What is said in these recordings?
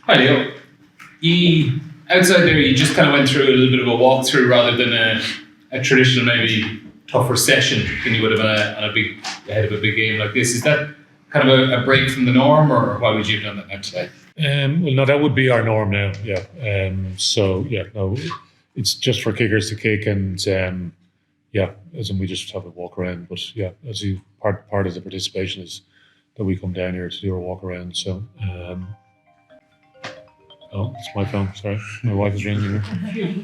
Hi Leo. Outside there, you just kind of went through a little bit of a walkthrough rather than a traditional, maybe tougher session than you would have ahead of a big game like this. Is that kind of a break from the norm, or why would you have done that now today? Well, no, that would be our norm now. Yeah. It's just for kickers to kick, and as in we just have a walk around. But yeah, as you part of the participation is that we come down here to do our walk around. So. Oh, it's my phone. Sorry, my wife is ringing here.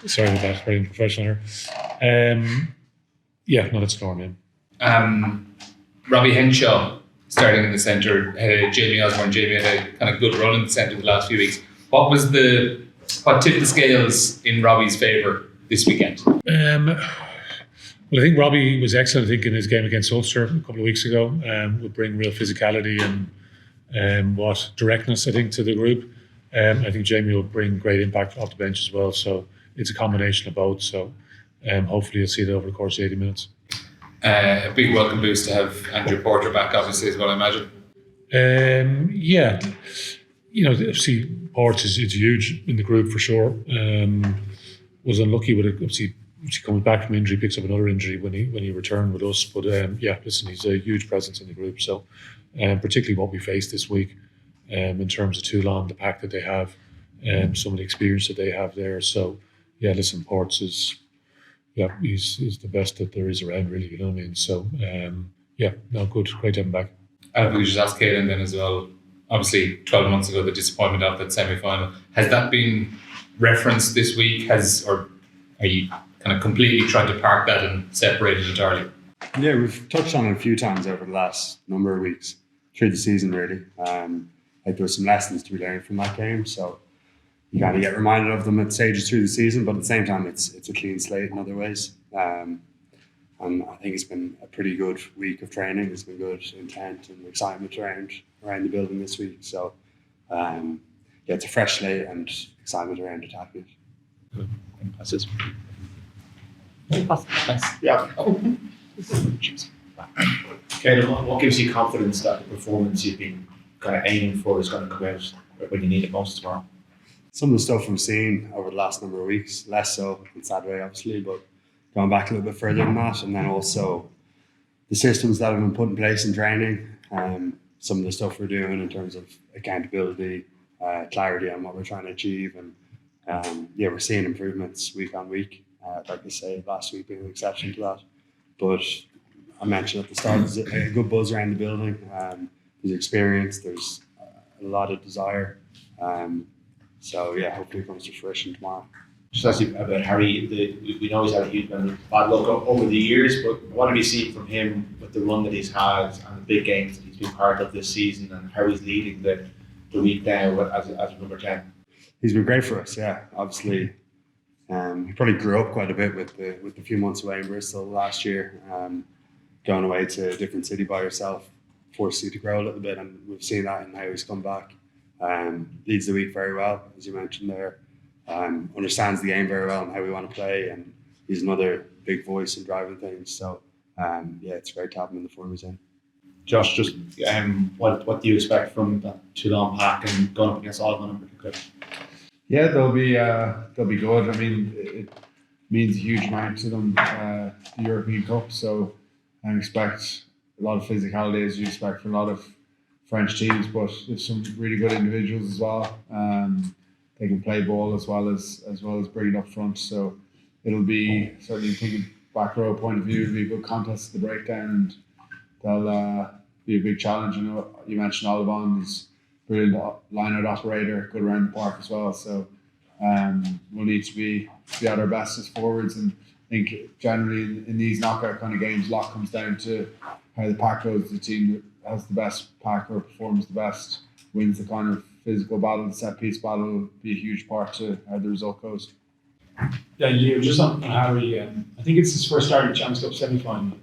Sorry about that. Very unprofessional here. No, that's normal. Robbie Henshaw starting in the centre. Jamie Osborne. Jamie had a kind of good run in the centre the last few weeks. What tipped the scales in Robbie's favour this weekend? Well, I think Robbie was excellent, in his game against Ulster a couple of weeks ago. Would bring real physicality and directness, I think, to the group. I think Jamie will bring great impact off the bench as well. So it's a combination of both. So hopefully you'll see it over the course of 80 minutes. A big welcome boost to have Andrew Porter back, obviously, as well, I imagine. Obviously, Porter is huge in the group for sure. Was unlucky with it, obviously. He comes back from injury, picks up another injury when he returned with us. But he's a huge presence in the group. So, particularly what we faced this week, in terms of Toulon, the pack that they have, some of the experience that they have there. So, Ports is, he's the best that there is around, really. You know what I mean? So, good, great to have him back. And if we could just ask Caelan then as well. Obviously, 12 months ago, the disappointment of that semi-final. Has that been referenced this week? Or are you kind of completely trying to park that and separate it entirely? Yeah, we've touched on it a few times over the last number of weeks through the season, really. There were some lessons to be learned from that game, so you kind of get reminded of them at stages through the season, but at the same time, it's a clean slate in other ways. And I think it's been a pretty good week of training. There's been good intent and excitement around the building this week. So, it's a fresh slate and excitement around attacking it. Passes. Yeah. Caelan, what gives you confidence that the performance you've been kind of aiming for is going to come out when you need it most tomorrow? Some of the stuff I'm seeing over the last number of weeks, less so on Saturday, obviously, but going back a little bit further than that, and then also the systems that have been put in place in training, some of the stuff we're doing in terms of accountability, clarity on what we're trying to achieve, and we're seeing improvements week on week. Like I say, last week being an exception to that. But I mentioned at the start, there's a good buzz around the building. There's experience, there's a lot of desire. Hopefully it comes to fruition tomorrow. Just ask you about Harry. We know he's had a huge amount of bad luck over the years, but what have you seen from him with the run that he's had and the big games that he's been part of this season, and how he's leading the week now as number 10? He's been great for us, yeah. Obviously, he probably grew up quite a bit with the few months away in Bristol last year. Going away to a different city by yourself forced you to grow a little bit, and we've seen that in how he's come back. Leads the week very well, as you mentioned there. Understands the game very well and how we want to play, and he's another big voice in driving things. So, it's great to have him in the form he's in. Josh, just what do you expect from that Toulon pack and going up against Oliver in particular? Yeah, they'll be good. I mean, it means a huge amount to them, the European Cup. So I expect a lot of physicality, as you expect from a lot of French teams, but there's some really good individuals as well. They can play ball as well as bring it up front. So it'll be, certainly thinking back row point of view, it'll be a good contest at the breakdown, and they'll be a big challenge. You mentioned Olivon is brilliant line-out operator, good around the park as well. So we'll need to be at our best as forwards, and I think generally in these knockout kind of games, a lot comes down to how the pack goes. The team that has the best pack or performs the best wins the kind of physical battle. The set piece battle will be a huge part to how the result goes. Yeah, Leo, just on Harry, I think it's his first start in the Champions Cup semi-final.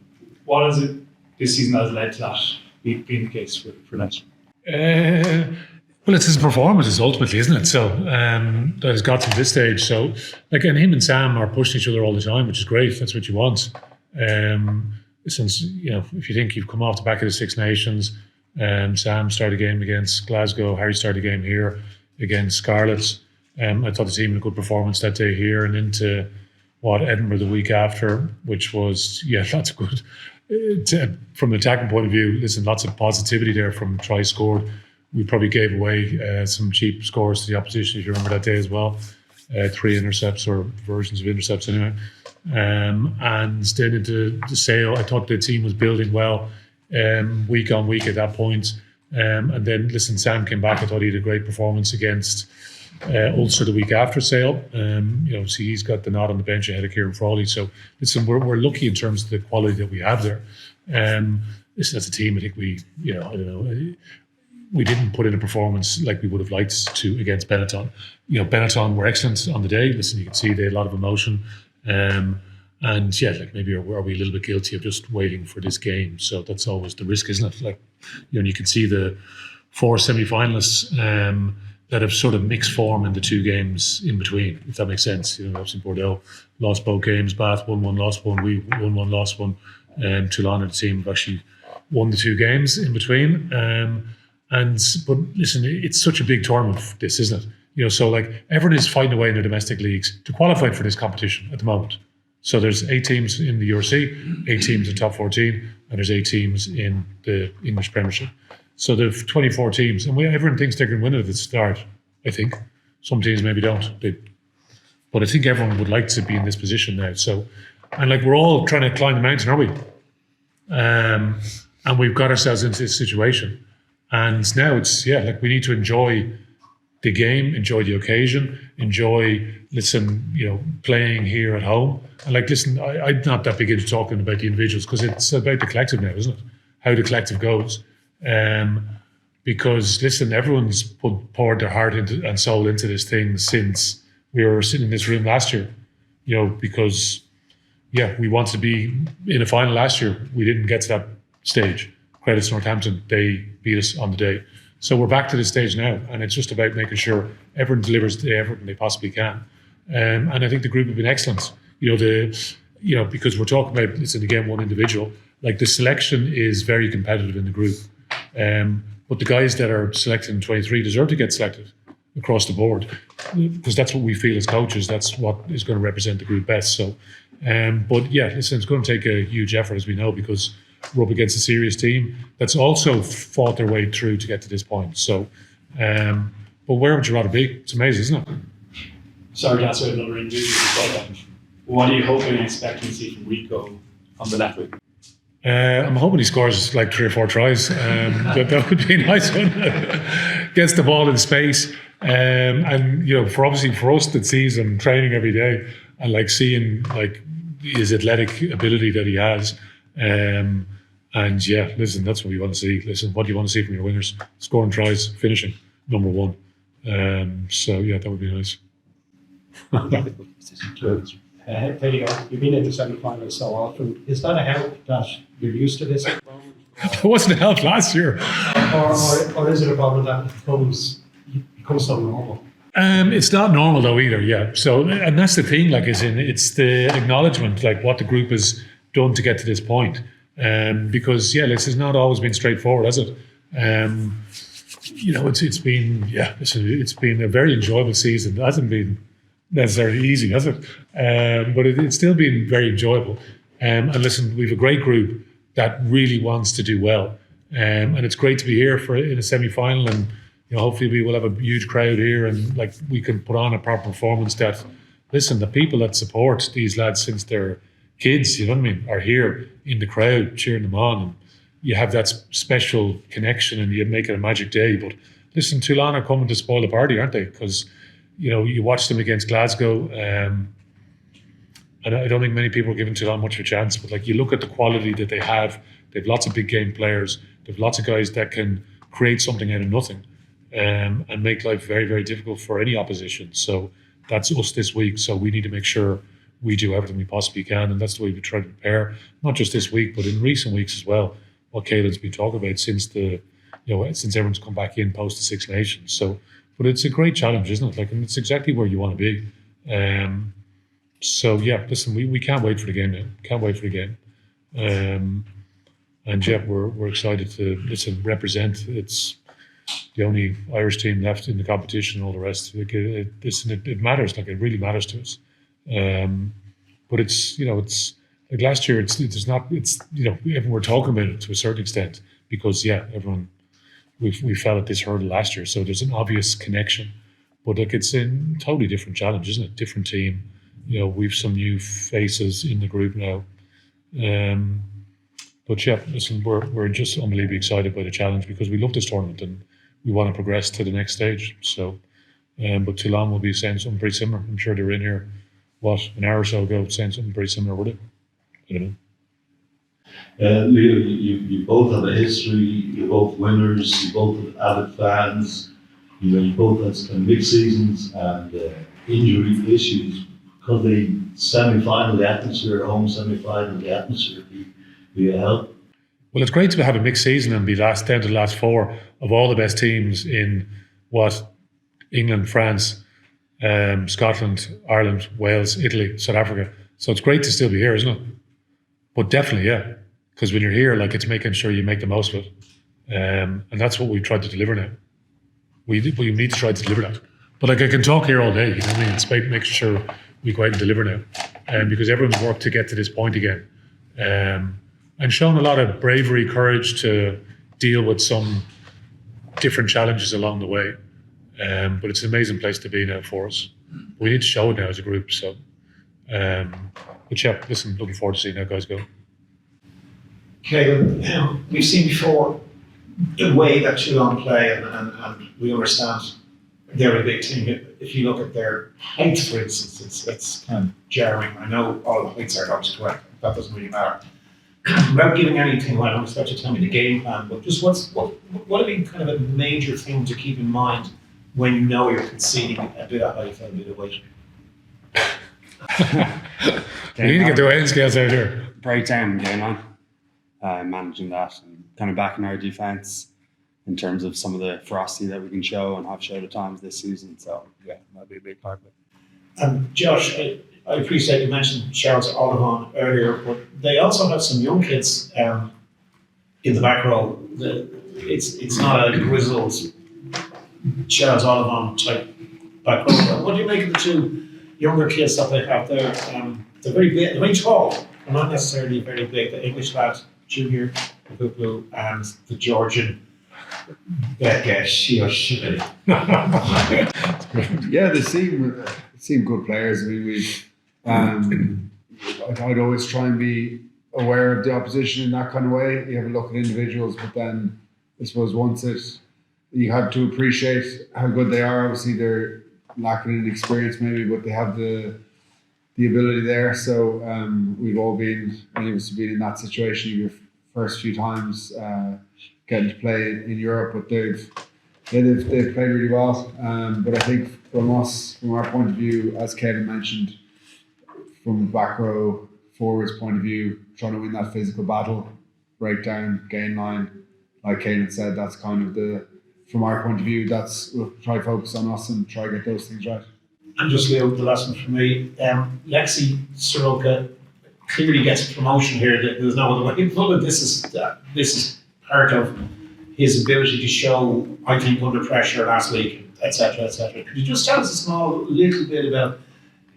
What is it this season that has led to that being the case for Leinster? Well, it's his performances ultimately, isn't it? So that has got to this stage. So, and him and Sam are pushing each other all the time, which is great. That's what you want. since, if you think you've come off the back of the Six Nations, Sam started a game against Glasgow, Harry started a game here against Scarlets. I thought the team had a good performance that day here, and into Edinburgh the week after, which was lots of good. From an attacking point of view, lots of positivity there from tries scored. We probably gave away some cheap scores to the opposition, if you remember that day as well. 3 intercepts, or versions of intercepts anyway. And then into the Sale, I thought the team was building well week on week at that point. And then, Sam came back. I thought he had a great performance against Ulster the week after Sale. So he's got the nod on the bench ahead of Kieran Frawley. So, we're lucky in terms of the quality that we have there. As a team, I think we didn't put in a performance like we would have liked to against Benetton. Benetton were excellent on the day. You can see they had a lot of emotion. Maybe are we a little bit guilty of just waiting for this game? So that's always the risk, isn't it? And you can see the 4 semi-finalists that have sort of mixed form in the 2 games in between, if that makes sense. Obviously Bordeaux lost both games, Bath 1-1, lost 1, we 1-1, lost 1. Toulon and the team have actually won the 2 games in between. But it's such a big tournament, this, isn't it? So everyone is fighting away in their domestic leagues to qualify for this competition at the moment. So there's 8 teams in the URC, 8 teams in top 14, and there's 8 teams in the English Premiership. So there's 24 teams, and everyone thinks they can win it at the start, I think. Some teams maybe don't. But I think everyone would like to be in this position now. So, and we're all trying to climb the mountain, are we? And we've got ourselves into this situation. And now it's, we need to enjoy the game, enjoy the occasion, enjoy, playing here at home. And I'm not that big into talking about the individuals, because it's about the collective now, isn't it? How the collective goes. Because everyone's poured their heart and soul into this thing since we were sitting in this room last year. Because we wanted to be in a final last year. We didn't get to that stage. Credits Northampton, they beat us on the day. So we're back to this stage now, and it's just about making sure everyone delivers everything they possibly can. And I think the group have been excellent. Because we're talking about, again, one individual. The selection is very competitive in the group. But the guys that are selected in 23 deserve to get selected across the board, because that's what we feel as coaches. That's what is going to represent the group best. So, it's going to take a huge effort, as we know, because we're up against a serious team that's also fought their way through to get to this point. So, but where would you rather be? It's amazing, isn't it? Sorry to ask about another individual as well. What are you hoping and expecting to see from Rico on the left wing? I'm hoping he scores 3 or 4 tries. That would be a nice one. Gets the ball in space. And for us that sees him training every day and seeing his athletic ability that he has. That's what we want to see. What do you want to see from your wingers? Scoring tries, finishing, number 1. That would be nice. There you go. You've been in the semi-finals so often. Is that a help that you're used to this at the moment? It wasn't a help last year. Or is it a problem that becomes so normal? It's not normal though either, yeah. So, and that's the thing, it's the acknowledgement, what the group has done to get to this point. Because, this has not always been straightforward, has it? It's been a very enjoyable season. It hasn't been necessarily easy, has it? But it's still been very enjoyable. And we've a great group that really wants to do well. And it's great to be here in a semi-final, and hopefully we will have a huge crowd here, and we can put on a proper performance that, the people that support these lads since they're kids, are here in the crowd cheering them on, and you have that special connection and you make it a magic day. But Toulon are coming to spoil the party, aren't they? Because you watch them against Glasgow, and I don't think many people are giving Toulon much of a chance, but you look at the quality that they have lots of big game players, they've lots of guys that can create something out of nothing, and make life very, very difficult for any opposition. So that's us this week. So we need to make sure we do everything we possibly can, and that's the way we try to prepare, not just this week, but in recent weeks as well, what Caelan's been talking about since since everyone's come back in post the Six Nations. So, but it's a great challenge, isn't it? And it's exactly where you want to be. We can't wait for the game now. Can't wait for the game. And yeah, we're excited to represent. It's the only Irish team left in the competition. And all the rest, it matters. Like, it really matters to us. But it's like last year. Everyone were talking about it to a certain extent because everyone we fell at this hurdle last year. So there's an obvious connection. But like, it's a totally different challenge, isn't it? Different team. We've some new faces in the group now. But yeah, listen, we're just unbelievably excited by the challenge because we love this tournament and we want to progress to the next stage. So, but Toulon will be saying something pretty similar. I'm sure they were in here, an hour or so ago, saying something pretty similar, would it? I don't know. Leo, you both have a history. You're both winners. You both have avid fans. You both had some mixed seasons and injury issues. Could the semi-final, the atmosphere, home semi-final, the atmosphere be a help? Well, it's great to have a mixed season and be down to the last four of all the best teams in England, France, Scotland, Ireland, Wales, Italy, South Africa. So it's great to still be here, isn't it? But definitely, yeah, because when you're here, like, it's making sure you make the most of it, and that's what we've tried to deliver now. We need to try to deliver that. But like, I can talk here all day, you know what I mean? It's about making sure we go out and deliver now, because everyone's worked to get to this point again, and shown a lot of bravery, courage to deal with some different challenges along the way. But it's an amazing place to be now for us. We need to show it now as a group. So, but yeah, listen, looking forward to seeing how guys go. Caelan, we've seen before the way that Toulon play, and we understand they're a big team. If you look at their heights, for instance, it's kind of jarring. I know all the heights are obviously correct. That doesn't really matter. Without giving anything, I don't expect you to tell me the game plan, but just what would be kind of a major thing to keep in mind when you know you're conceding a bit of height and a bit of weight? We need to get the weighing scales out here. Breakdown going on, managing that and kind of backing our defence in terms of some of the ferocity that we can show and have showed at times this season. So yeah, that'd be a big part of it. And Josh, I appreciate you mentioned Charles Olivan earlier, but they also have some young kids in the back row. It's not a grizzled Charles Olivan type back row. What do you make of the two younger kids that they have there? They're very big, they're very tall. They're not necessarily very big. The English lad, Junior, Blue, and the Georgian, Shioshiri. Yeah, they seem good players. I mean, I'd always try and be aware of the opposition in that kind of way. You have a look at individuals, but then I suppose you have to appreciate how good they are. Obviously, they're lacking in experience maybe, but they have the ability there. So we've all been, many of us have been in that situation your first few times getting to play in Europe, but they've played really well. But I think from our point of view, as Kevin mentioned, from back row forwards point of view, trying to win that physical battle, breakdown, gain line, like Caelan said, that's kind of from our point of view, we'll try to focus on us and try to get those things right. And just Leo, the last one for me, Lexi Soroka clearly gets a promotion here. There's no other way to put it. This is part of his ability to show, I think, under pressure last week, etc., etc. Could you just tell us a little bit about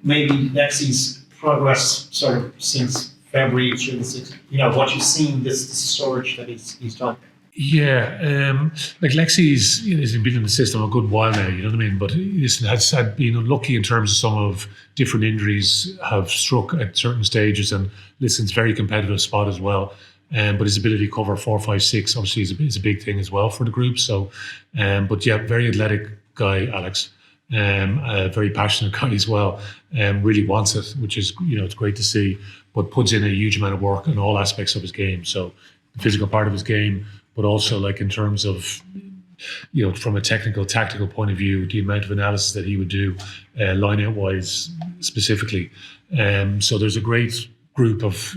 maybe Lexi's progress sort of since February through the 6th, what you've seen, this surge that he's done? Yeah, like Lexi's been in the system a good while now, you know what I mean? But has been unlucky in terms of some of different injuries have struck at certain stages, and it's a very competitive spot as well. But his ability to cover 4, 5, 6 obviously is a big thing as well for the group. So, but yeah, very athletic guy, Alex. A very passionate guy as well. Really wants it, which is it's great to see. But puts in a huge amount of work in all aspects of his game. So the physical part of his game, but also like in terms of from a tactical point of view, the amount of analysis that he would do, line out wise specifically. So there's a great group of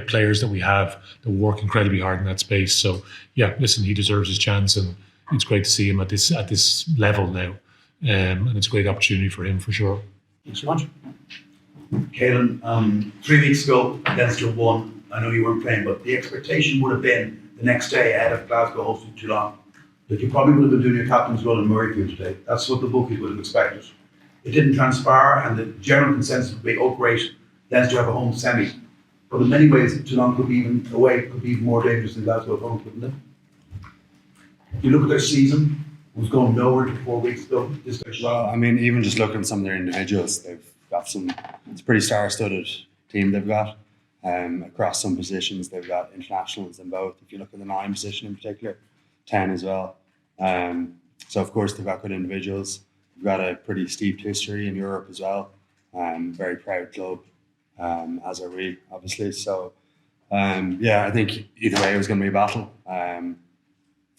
players that we have that work incredibly hard in that space. So yeah, listen, he deserves his chance, and it's great to see him at this level now, and it's a great opportunity for him for sure. Thanks so much. Caelan, 3 weeks ago, Leinster won I know you weren't playing, but the expectation would have been the next day ahead of Glasgow hosting Toulon that you probably would have been doing your captain's role in Murrayfield today. That's what the bookies would have expected. It didn't transpire, and the general consensus would be, oh great, Leinster have a home semi. But in many ways, Toulon could be even away, could be even more dangerous than Glasgow at home, couldn't it? You look at their season, it was going nowhere to 4 weeks ago. Well, I mean, even just looking at some of their individuals, they've got it's a pretty star-studded team they've got. Across some positions, they've got internationals in both. If you look at the 9 position in particular, 10 as well. So of course they've got good individuals. They've got a pretty steeped history in Europe as well. Very proud club, as are we, obviously. So I think either way it was going to be a battle.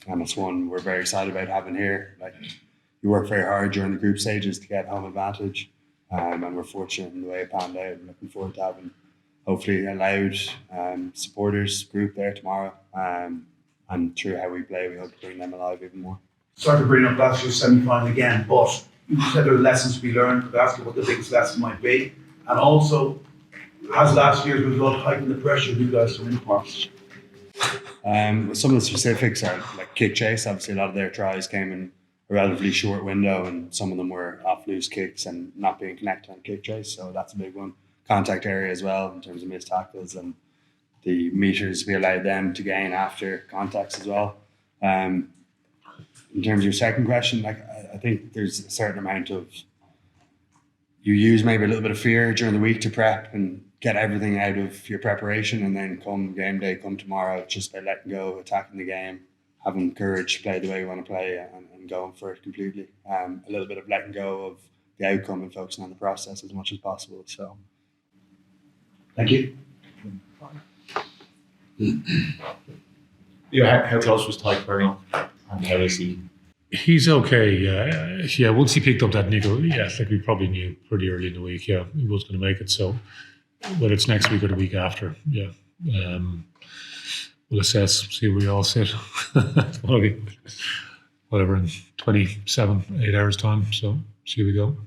And it's one we're very excited about having here. Like, you work very hard during the group stages to get home advantage, and we're fortunate in the way it panned out. I'm looking forward to having hopefully a loud supporters group there tomorrow, and through how we play, we hope to bring them alive even more. Sorry to bring up last year's semi-final again, but you said there are lessons to be learned. Could I ask you what the biggest lesson might be? And also, has last year's result heightened the pressure of you guys to win parts? Some of the specifics are like kick chase. Obviously, a lot of their tries came in a relatively short window, and some of them were off loose kicks and not being connected on kick chase. So that's a big one. Contact area as well in terms of missed tackles and the meters we allowed them to gain after contacts as well. In terms of your second question, I think there's a certain amount of, you use maybe a little bit of fear during the week to prep and get everything out of your preparation, and then come game day, come tomorrow, it's just about letting go, attacking the game, having courage to play the way you want to play, and going for it completely. A little bit of letting go of the outcome and focusing on the process as much as possible. So, thank you. How close was Tyke Byrne, and how is he? He's okay, yeah. Once he picked up that nickel, we probably knew pretty early in the week, he was going to make it. So whether it's next week or the week after, we'll assess, see where we all sit. Whatever, in 8 hours time. So see how we go.